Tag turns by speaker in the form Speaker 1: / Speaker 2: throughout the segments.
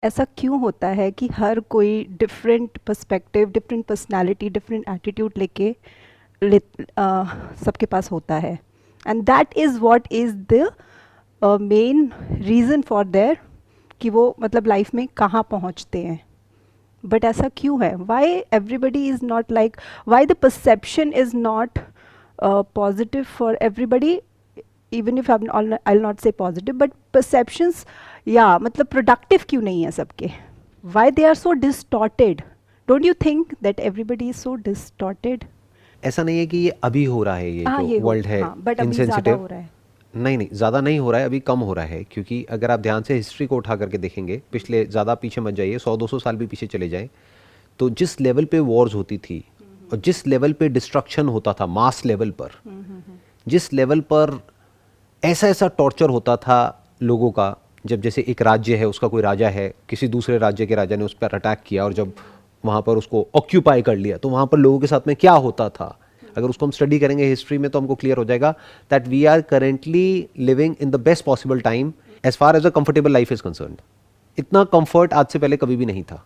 Speaker 1: ऐसा क्यों होता है कि हर कोई different perspective, different personality, different attitude लेके सबके पास होता है, and that is what is the main reason for their कि वो मतलब लाइफ में कहाँ पहुँचते हैं. बट ऐसा क्यों है? Why everybody is not like, why the perception is not positive for everybody, even if I not say positive, but perceptions या मतलब प्रोडक्टिव क्यों नहीं है सबके? Why they are so distorted? Don't you think that everybody is so distorted?
Speaker 2: ऐसा नहीं है कि ये अभी हो रहा है, ये जो वर्ल्ड है
Speaker 1: बट अभी ज़्यादा हो रहा है.
Speaker 2: नहीं, ज़्यादा नहीं हो रहा है, अभी कम हो रहा है. क्योंकि अगर आप ध्यान से हिस्ट्री को उठा करके देखेंगे, पिछले ज़्यादा पीछे मत जाइए, 100-200 साल भी पीछे चले जाएं, तो जिस लेवल पे वॉर्स होती थी और जिस लेवल पे डिस्ट्रक्शन होता था मास लेवल पर, जिस लेवल पर ऐसा ऐसा टॉर्चर होता था लोगों का, जब जैसे एक राज्य है, उसका कोई राजा है, किसी दूसरे राज्य के राजा ने उस पर अटैक किया और जब वहाँ पर उसको ऑक्यूपाई कर लिया, तो वहाँ पर लोगों के साथ में क्या होता था, अगर उसको हम स्टडी करेंगे हिस्ट्री में तो हमको क्लियर हो जाएगा that we are currently living in the best possible time as far as a comfortable life is concerned. इतना कंफर्ट आज से पहले कभी भी नहीं था.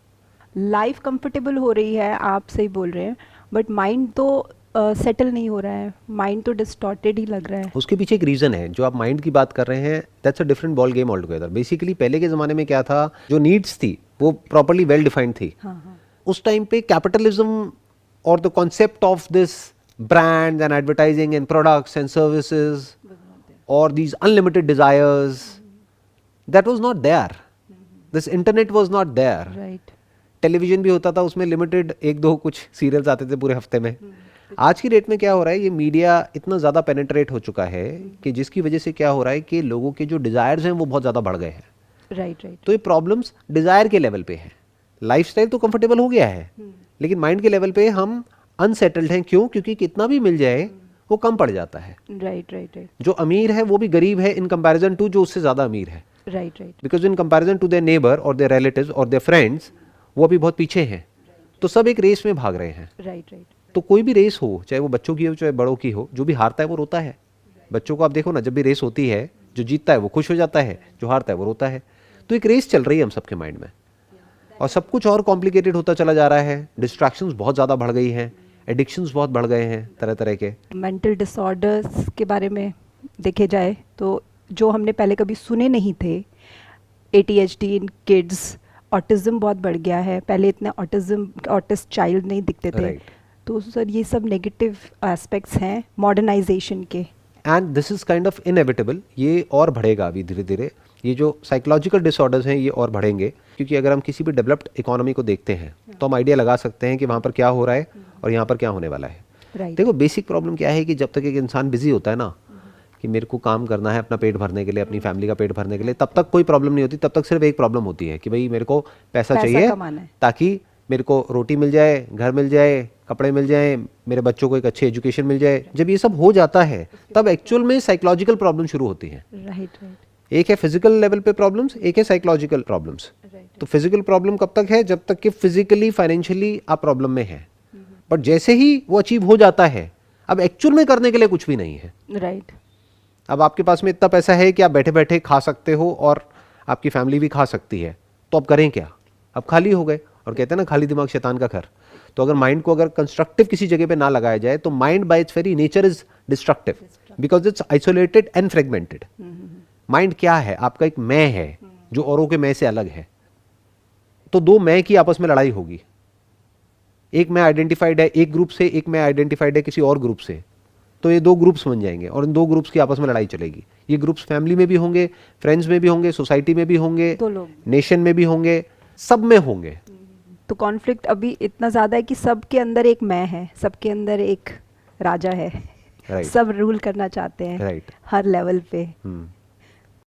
Speaker 1: लाइफ कंफर्टेबल हो रही है, आप सही बोल रहे हैं, बट माइंड तो सेटल नहीं हो रहा है, माइंड तो डिस्टॉर्टेड ही लग रहा है.
Speaker 2: उसके पीछे एक रीज़न है. जो आप माइंड की बात कर रहे हैं, that's a different ball game all together. Basically पहले के ज़माने में क्या था, जो नीड्स थी वो प्रॉपरली वेल डिफाइंड थी. उस टाइम पे कैपिटलिज्म और the concept of this brands and advertising and products and services or these unlimited desires, that was not there. This internet was not there.
Speaker 1: Right.
Speaker 2: Television भी होता था, उसमें limited एक दो कुछ सीरियल्स आते थे पूरे हफ्ते में. आज की डेट में क्या हो रहा है, ये मीडिया इतना ज़्यादा पेनिट्रेट हो चुका है कि जिसकी वजह से क्या हो रहा है कि लोगों के जो डिज़ायर्स हैं वो बहुत ज़्यादा बढ़ गए हैं.
Speaker 1: राइट.
Speaker 2: तो ये प्रॉब्लम्स डिज़ायर के लेवल पे है. लाइफस्टाइल तो कंफर्टेबल हो गया है, लेकिन माइंड के लेवल पे हम अनसेटल्ड हैं. क्यों? क्योंकि कितना भी मिल जाए वो कम पड़ जाता है.
Speaker 1: राइट.
Speaker 2: जो अमीर है वो भी गरीब है इन कंपैरिजन टू जो उससे ज़्यादा अमीर है.
Speaker 1: Right.
Speaker 2: Because in comparison to their neighbour और देयर रिलेटिव्स और देयर फ्रेंड्स, वो अभी बहुत पीछे हैं. तो सब एक रेस में भाग रहे हैं.
Speaker 1: राइट.
Speaker 2: तो कोई भी रेस हो, चाहे वो बच्चों की हो चाहे बड़ों की हो, जो भी हारता है वो रोता है. बच्चों को आप देखो ना, जब भी रेस होती है, जो जीतता है वो खुश हो जाता है, जो हारता है वो रोता है. तो एक रेस चल रही है हम सबके माइंड में, और सब कुछ और कॉम्प्लिकेटेड होता चला जा रहा है. डिस्ट्रैक्शंस बहुत ज़्यादा बढ़ गई हैं, एडिक्शंस बहुत बढ़ गए हैं तरह तरह के.
Speaker 1: मेंटल डिसऑर्डर्स के बारे में देखे जाए तो जो हमने पहले कभी सुने नहीं थे, ADHD इन किड्स, ऑटिज्म बहुत बढ़ गया है. पहले इतने ऑटिस्ट चाइल्ड नहीं दिखते थे.
Speaker 2: Right.
Speaker 1: तो सर ये सब नेगेटिव एस्पेक्ट्स हैं मॉडर्नाइजेशन के.
Speaker 2: And this is kind of inevitable. ये और बढ़ेगा अभी धीरे धीरे. ये जो साइकोलॉजिकल डिसऑर्डर्स हैं ये और बढ़ेंगे, क्योंकि अगर हम किसी भी डेवलप्ड इकोनॉमी को देखते हैं तो हम आइडिया लगा सकते हैं कि वहाँ पर क्या हो रहा है और यहाँ पर क्या होने वाला है.
Speaker 1: Right.
Speaker 2: देखो, बेसिक प्रॉब्लम क्या है कि जब तक एक इंसान बिजी होता है ना, कि मेरे को काम करना है अपना पेट भरने के लिए, अपनी फैमिली का पेट भरने के लिए, तब तक कोई प्रॉब्लम नहीं होती. तब तक सिर्फ एक प्रॉब्लम होती है कि भाई मेरे को पैसा चाहिए ताकि मेरे को रोटी मिल जाए, घर मिल जाए, कपड़े मिल जाए, मेरे बच्चों को एक अच्छी एजुकेशन मिल जाए. जब ये सब हो जाता है तब एक्चुअल में साइकोलॉजिकल प्रॉब्लम शुरू होती है.
Speaker 1: राइट.
Speaker 2: एक है फिजिकल लेवल पे प्रॉब्लम्स, एक है साइकोलॉजिकल प्रॉब्लम्स. तो फिजिकल प्रॉब्लम कब तक है? जब तक कि फिजिकली फाइनेंशियली आप प्रॉब्लम में है. बट जैसे ही वो अचीव हो जाता है, अब एक्चुअल में करने के लिए कुछ भी नहीं है.
Speaker 1: राइट.
Speaker 2: अब आपके पास में इतना पैसा है कि आप बैठे बैठे खा सकते हो और आपकी फैमिली भी खा सकती है. तो अब करें क्या? अब खाली हो गए. और कहते हैं ना, खाली दिमाग शैतान का घर. तो अगर माइंड को अगर कंस्ट्रक्टिव किसी जगह पे ना लगाया जाए, तो mind bye it's very nature is destructive because it's isolated and fragmented. Mind क्या है? आपका एक मैं है जो औरों के मैं से अलग है. तो दो मैं की आपस में लड़ाई होगी. एक मैं आइडेंटिफाइड है एक ग्रुप से, एक मैं आइडेंटिफाइड है किसी और ग्रुप से. तो ये दो ग्रुप्स बन जाएंगे और इन दो ग्रुप्स की आपस में लड़ाई चलेगी. ये ग्रुप्स फैमिली में भी होंगे, फ्रेंड्स में भी होंगे, सोसाइटी में भी होंगे, नेशन में भी होंगे, सब में होंगे.
Speaker 1: तो कॉन्फ्लिक्ट अभी इतना ज़्यादा है कि सबके अंदर एक मैं है, सबके अंदर एक राजा है.
Speaker 2: Right.
Speaker 1: सब रूल करना चाहते हैं.
Speaker 2: Right.
Speaker 1: हर लेवल पे.